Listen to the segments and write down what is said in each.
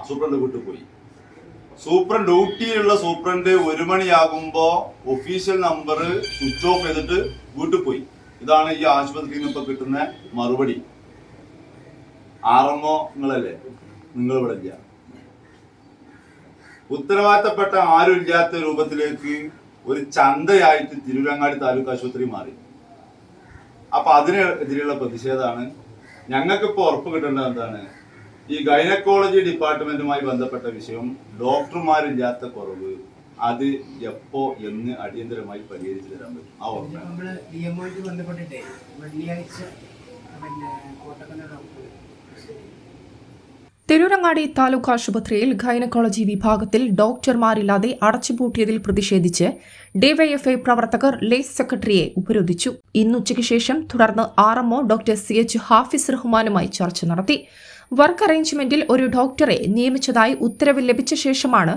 Superintendent വിട്ടുപോയി. Superintendent ഡ്യൂട്ടിയിലുള്ള superintendent 1 മണിയാകുമ്പോ official number switch off ചെയ്തിട്ട് വീട്ടിൽ പോയി. ഇതാണ് ഈ ആശുപത്രിയിൽ നിന്ന് ഇപ്പൊ കിട്ടുന്ന മറുപടി. ആറമ്മോ നിങ്ങളല്ലേ, നിങ്ങൾ ഇവിടെ ഇല്ല. ഉത്തരവാദിത്തപ്പെട്ട ആരും ഇല്ലാത്ത രൂപത്തിലേക്ക് ഒരു ചന്തയായിട്ട് തിരൂരങ്ങാടി താലൂക്ക് ആശുപത്രി മാറി. അപ്പൊ അതിനെതിരെയുള്ള പ്രതിഷേധമാണ്. ഞങ്ങൾക്കിപ്പോ ഉറപ്പ് കിട്ടേണ്ടത് എന്താണ്, ഈ ഗൈനക്കോളജി ഡിപ്പാർട്ട്മെന്റുമായി ബന്ധപ്പെട്ട വിഷയം ഡോക്ടർമാരില്ലാത്ത കുറവ് അത് എപ്പോ എന്ന് അടിയന്തരമായി പരിഹരിച്ചു തരാൻ പറ്റും. ആ ഉറപ്പ് തിരൂരങ്ങാടി താലൂക്ക് ആശുപത്രിയിൽ ഗൈനക്കോളജി വിഭാഗത്തിൽ ഡോക്ടർമാരില്ലാതെ അടച്ചുപൂട്ടിയതിൽ പ്രതിഷേധിച്ച് ഡിവൈഎഫ്ഐ പ്രവർത്തകർ ലേസ് സെക്രട്ടറിയെ ഉപരോധിച്ചു. ഇന്നുച്ചയ്ക്ക് ശേഷം തുടർന്ന് ആർഎംഒ ഡോക്ടർ CH ഹാഫിസ് റഹ്മാനുമായി ചർച്ച നടത്തി. വർക്ക് അറേഞ്ച്മെന്റിൽ ഒരു ഡോക്ടറെ നിയമിച്ചതായി ഉത്തരവ് ലഭിച്ച ശേഷമാണ്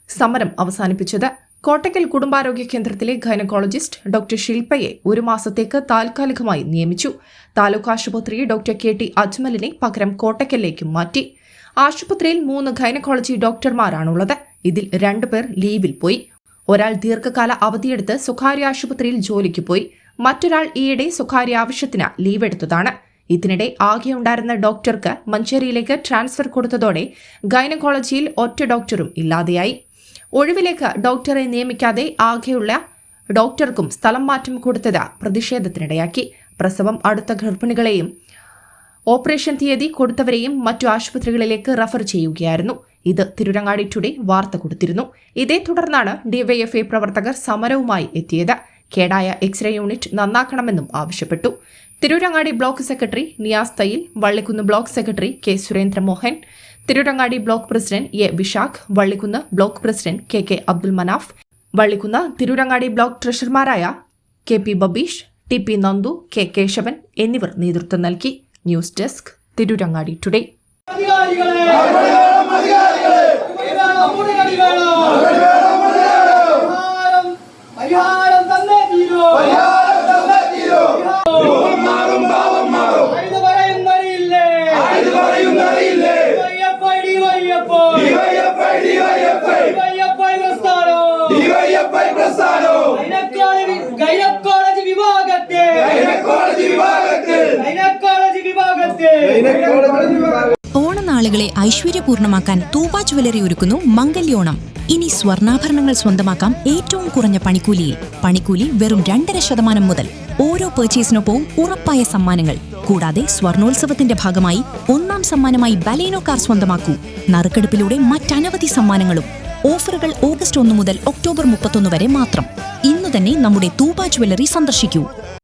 സമരം അവസാനിപ്പിച്ചത്. കോട്ടക്കൽ കുടുംബാരോഗ്യ കേന്ദ്രത്തിലെ ഗൈനക്കോളജിസ്റ്റ് ഡോക്ടർ ശില്പയെ 1 മാസത്തേക്ക് താൽക്കാലികമായി നിയമിച്ചു. താലൂക്ക് ആശുപത്രിയെ ഡോക്ടർ KT അജ്മലിനെ പകരം കോട്ടക്കലിലേക്ക് മാറ്റി. ആശുപത്രിയിൽ 3 ഗൈനക്കോളജി ഡോക്ടർമാരാണുള്ളത്. ഇതിൽ 2 പേർ ലീവിൽ പോയി. ഒരാൾ ദീർഘകാല അവധിയെടുത്ത് സ്വകാര്യ ആശുപത്രിയിൽ ജോലിക്ക് പോയി. മറ്റൊരാൾ ഈയിടെ സ്വകാര്യ ആവശ്യത്തിന് ലീവെടുത്തതാണ്. ഇതിനിടെ ആകെയുണ്ടായിരുന്ന ഡോക്ടർക്ക് മഞ്ചേരിയിലേക്ക് ട്രാൻസ്ഫർ കൊടുത്തതോടെ ഗൈനക്കോളജിയിൽ ഒറ്റ ഡോക്ടറും ഇല്ലാതെയായി. ഒഴിവിലേക്ക് ഡോക്ടറെ നിയമിക്കാതെ ആകെയുള്ള ഡോക്ടർക്കും സ്ഥലം മാറ്റം കൊടുത്തത് പ്രതിഷേധത്തിനിടയാക്കി. പ്രസവം അടുത്ത ഗർഭിണികളെയും ഓപ്പറേഷൻ തീയതി കൊടുത്തവരെയും മറ്റു ആശുപത്രികളിലേക്ക് റഫർ ചെയ്യുകയായിരുന്നു. ഇത് തിരൂരങ്ങാടി ടുഡേ വാർത്ത കൊടുത്തിരുന്നു. ഇതേ തുടർന്നാണ് ഡിവൈഎഫ്ഐ പ്രവർത്തകർ സമരവുമായി എത്തിയത്. കേടായ എക്സ്റേ യൂണിറ്റ് നന്നാക്കണമെന്നും ആവശ്യപ്പെട്ടു. Tirurangadi block secretary Niyas Thayyil, Vallikkunnu block secretary K Surendramohan, Tirurangadi block president A Vishakh, Vallikkunnu block president KK Abdul Manaf, Vallikkunnu Tirurangadi block ട്രഷറർമാരായ KP Babeesh, TP Nandu, K Keshavan എന്നിവർ നേതൃത്വം നൽകി. News desk Tirurangadi today. ഓണനാളുകളെ ഐശ്വര്യപൂർണ്ണമാക്കാൻ തൂബ ജ്വല്ലറി ഒരുക്കുന്നു മംഗല്യോണം. ഇനി സ്വർണ്ണാഭരണങ്ങൾ സ്വന്തമാക്കാം ഏറ്റവും കുറഞ്ഞ പണിക്കൂലിയിൽ. പണിക്കൂലി വെറും 2.5% മുതൽ. ഓരോ പർച്ചേസിനൊപ്പവും ഉറപ്പായ സമ്മാനങ്ങൾ. കൂടാതെ സ്വർണോത്സവത്തിന്റെ ഭാഗമായി 1ാം സമ്മാനമായി ബലേനോ കാർ സ്വന്തമാക്കൂ. നറുക്കെടുപ്പിലൂടെ മറ്റനവധി സമ്മാനങ്ങളും. ഓഫറുകൾ ഓഗസ്റ്റ് 1 മുതൽ ഒക്ടോബർ 31 വരെ മാത്രം. ഇന്നു തന്നെ നമ്മുടെ തൂബ ജ്വല്ലറി സന്ദർശിക്കൂ.